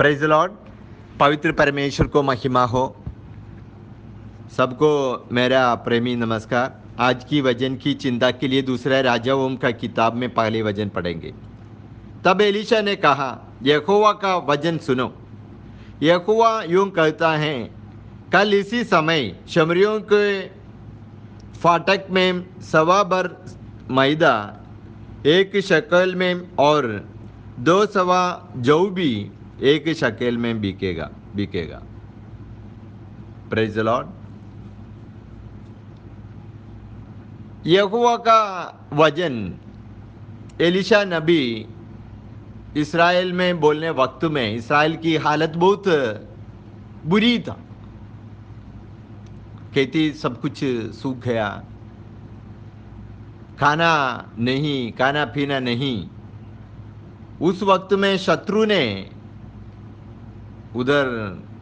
Praise Lord. पवित्र परमेश्वर को महिमा हो। सबको मेरा प्रेमी नमस्कार। आज की वचन की चिंता के लिए दूसरा राजाओं का किताब में पहले वचन पढ़ेंगे। तब एलीशा ने कहा, यहोवा का वचन सुनो। यहोवा यूं कहता है, कल इसी समय शमरियों के फाटक में 1.25 बर मैदा 1 शकेल में और 2 सवा जौ भी 1 शकेल में बिकेगा। Praise the Lord. यहोवा का वचन एलीशा नबी इस्राएल में बोलने वक्त में इस्राएल की हालत बहुत बुरी था। खेती सब कुछ सूख गया, खाना नहीं, खाना पीना नहीं। उस वक्त में शत्रु ने उधर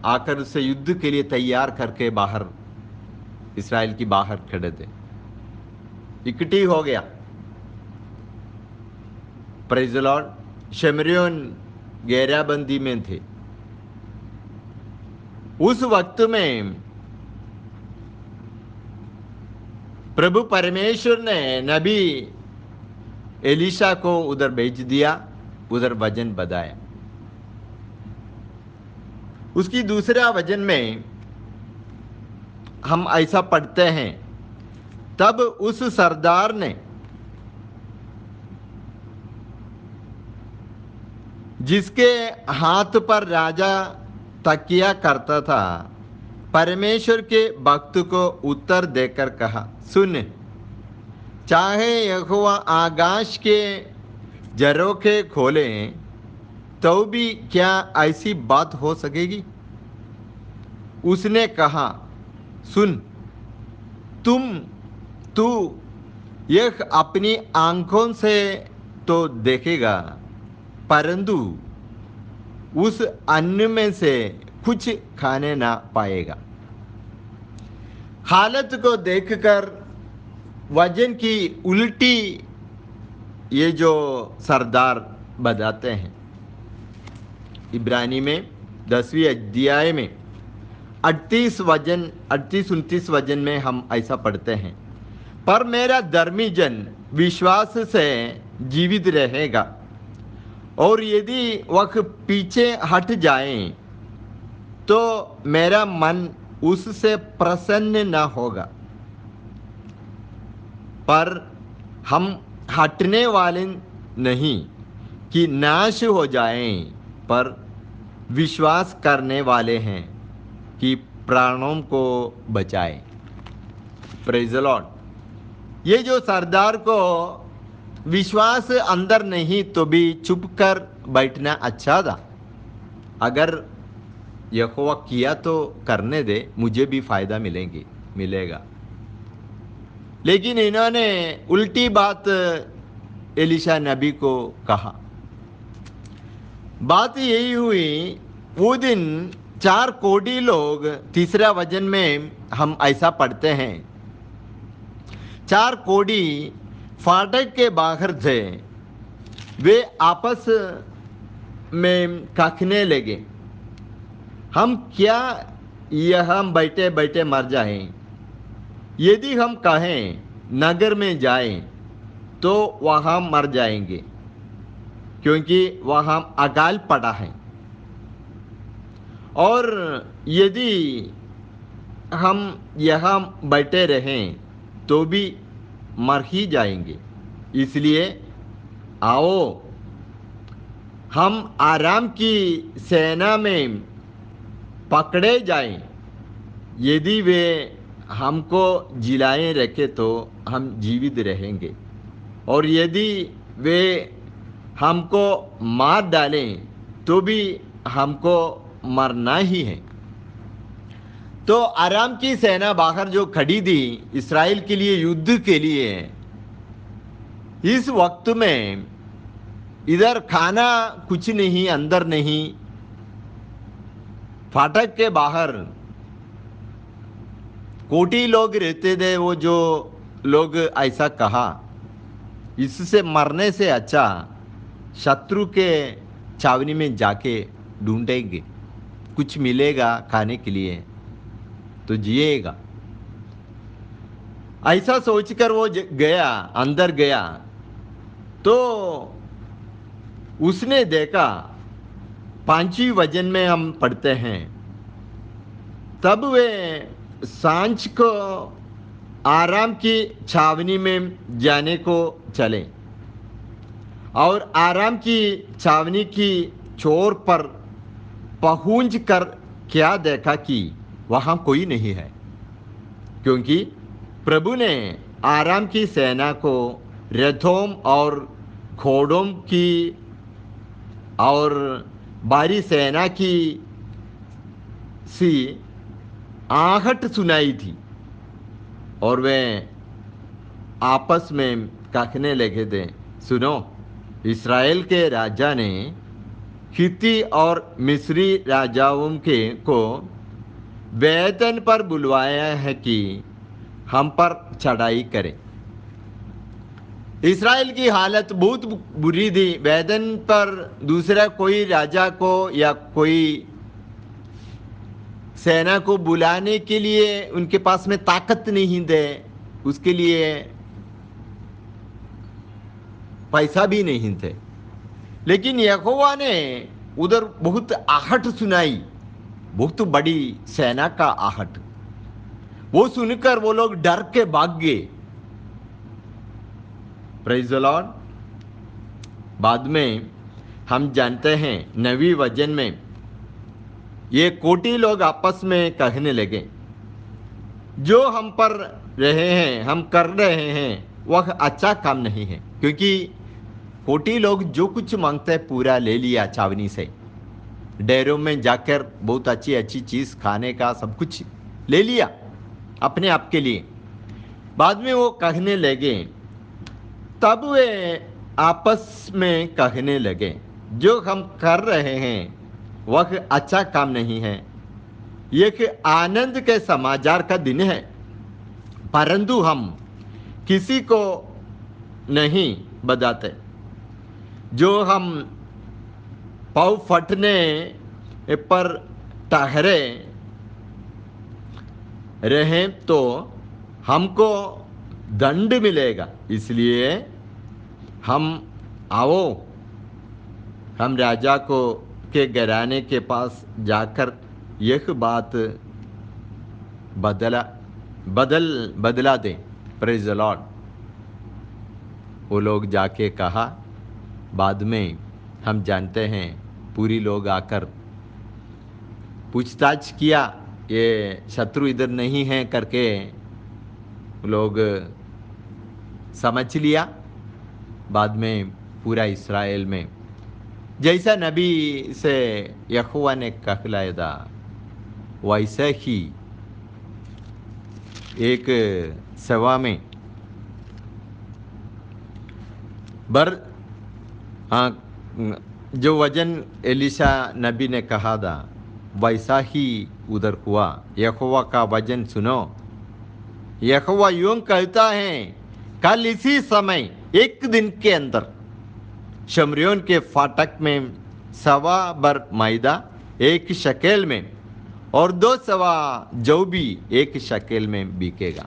आकर से युद्ध के लिए तैयार करके बाहर इस्राएल की बाहर खड़े थे, इकट्ठी हो गया। Praise the Lord. शमरियोन घेराबंदी में थे। उस वक्त में प्रभु परमेश्वर ने नबी एलीशा को उधर भेज दिया, उधर वचन बताया। उसकी दूसरा वचन में हम ऐसा पढ़ते हैं, तब उस सरदार ने जिसके हाथ पर राजा तकिया करता था, परमेश्वर के भक्त को उत्तर देकर कहा, सुन, चाहे यहोवा आकाश के झरोखे खोले तो भी क्या ऐसी बात हो सकेगी? उसने कहा, सुन, तू यह अपनी आंखों से तो देखेगा, परंतु उस अन्न में से कुछ खाने ना पाएगा। हालत को देखकर वचन की उल्टी ये जो सरदार बताते हैं। इब्रानी में 10वीं अध्याय में 38-29 वचन में हम ऐसा पढ़ते हैं, पर मेरा धर्मी जन विश्वास से जीवित रहेगा, और यदि वह पीछे हट जाए तो मेरा मन उससे प्रसन्न न होगा। पर हम हटने वाले नहीं कि नाश हो जाएं, पर विश्वास करने वाले हैं कि प्राणों को बचाएं। Praise the Lord. ये जो सरदार को विश्वास अंदर नहीं तो भी चुप कर बैठना अच्छा था। अगर यहोवा किया तो करने दे, मुझे भी फायदा मिलेगा। लेकिन इन्होंने उल्टी बात एलीशा नबी को कहा। बात यही हुई, वो दिन 4 कोढ़ी लोग, तीसरा वचन में हम ऐसा पढ़ते हैं, 4 कोढ़ी फाटक के बाहर थे। वे आपस में कहने लगे, हम क्या यहाँ बैठे बैठे मर जाएं? यदि हम कहें नगर में जाएं तो वहाँ मर जाएंगे, क्योंकि वहाँ अकाल पड़ा है। और यदि हम यहाँ बैठे रहें तो भी मर ही जाएंगे। इसलिए आओ हम आराम की सेना में पकड़े जाएं। यदि वे हमको जिलाए रखे तो हम जीवित रहेंगे, और यदि वे हमको मार डालें तो भी हमको मरना ही है। तो आराम की सेना बाहर जो खड़ी थी इस्राएल के लिए, युद्ध के लिए, इस वक्त में इधर खाना कुछ नहीं, अंदर नहीं, फाटक के बाहर कोटी लोग रहते थे। वो जो लोग ऐसा कहा, इससे मरने से अच्छा शत्रु के छावनी में जाके ढूंढेंगे, कुछ मिलेगा खाने के लिए तो जिएगा। ऐसा सोचकर वो गया, अंदर गया तो उसने देखा, 5वीं वचन में हम पढ़ते हैं, तब वे सांझ को आराम की छावनी में जाने को चले और आराम की छावनी की छोर पर पहुंच कर क्या देखा कि वहां कोई नहीं है, क्योंकि प्रभु ने आराम की सेना को रथों और घोड़ों की और भारी सेना की सी आहट सुनाई थी और वे आपस में कहने लगे थे, सुनो, इस्राएल के राजा ने हित्ती और मिस्री राजाओं के को वेतन पर बुलवाया है कि हम पर चढ़ाई करें। इस्राएल की हालत बहुत बुरी थी। वेतन पर दूसरा कोई राजा को या कोई सेना को बुलाने के लिए उनके पास में ताकत नहीं थे, उसके लिए पैसा भी नहीं थे। लेकिन यहोवा ने उधर बहुत आहट सुनाई, बहुत बड़ी सेना का आहट। वो सुनकर वो लोग डर के भाग गए। Praise the Lord. बाद में हम जानते हैं 9वीं वचन में ये कोटी लोग आपस में कहने लगे, जो हम पर रहे हैं, हम कर रहे हैं, वह अच्छा काम नहीं है, क्योंकि कोटी लोग जो कुछ मांगते हैं पूरा ले लिया छावनी से। डेरों में जाकर बहुत अच्छी अच्छी चीज़ खाने का सब कुछ ले लिया अपने आप के लिए। बाद में वो कहने लगे, तब वे आपस में कहने लगे, जो हम कर रहे हैं वह अच्छा काम नहीं है। एक आनंद के समाचार का दिन है, परंतु हम किसी को नहीं बताते। जो हम पाँव फटने पर ठहरे रहें तो हमको दंड मिलेगा, इसलिए हम आओ, हम राजा को के घराने के पास जाकर यह बात बदला दें। Praise the Lord. वो लोग जाके कहा। बाद में हम जानते हैं पूरी लोग आकर पूछताछ किया, ये शत्रु इधर नहीं है करके लोग समझ लिया। बाद में पूरा इस्राएल में जैसा नबी से यहोवा ने कहलाया था, वैसे ही एक सभा में जो वचन एलिशा नबी ने कहा था वैसा ही उधर हुआ। यहोवा का वचन सुनो। यहोवा यूं कहता है, कल इसी समय एक दिन के अंदर शमरियोन के फाटक में 1.25 बर मैदा 1 शकेल में और 2 सवा जौ भी 1 शकेल में बिकेगा।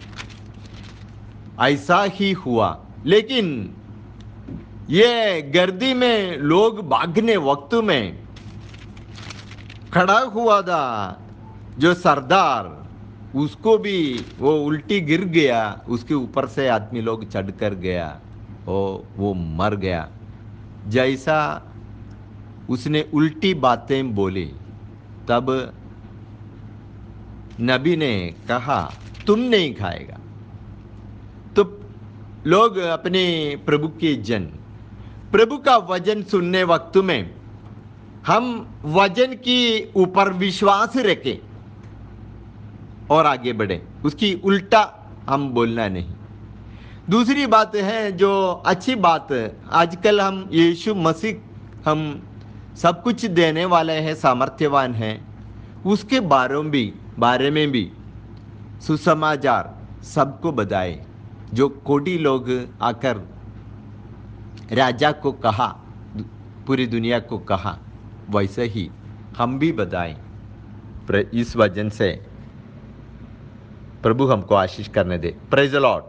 ऐसा ही हुआ। लेकिन ये गर्दी में लोग भागने वक्त में खड़ा हुआ था जो सरदार, उसको भी वो उल्टी गिर गया, उसके ऊपर से आदमी लोग चढ़कर गया और वो मर गया। जैसा उसने उल्टी बातें बोली, तब नबी ने कहा, तुम नहीं खाएगा। तो लोग अपने प्रभु के जन, प्रभु का वचन सुनने वक्त में हम वचन की ऊपर विश्वास रखें और आगे बढ़े, उसकी उल्टा हम बोलना नहीं। दूसरी बात है जो अच्छी बात, आजकल हम यीशु मसीह हम सब कुछ देने वाले हैं, सामर्थ्यवान हैं, उसके बारे में भी सुसमाचार सबको बताए। जो कोटी लोग आकर राजा को कहा, पूरी दुनिया को कहा, वैसे ही हम भी बताएं। इस वजन से प्रभु हमको आशीष करने दे। Praise the Lord.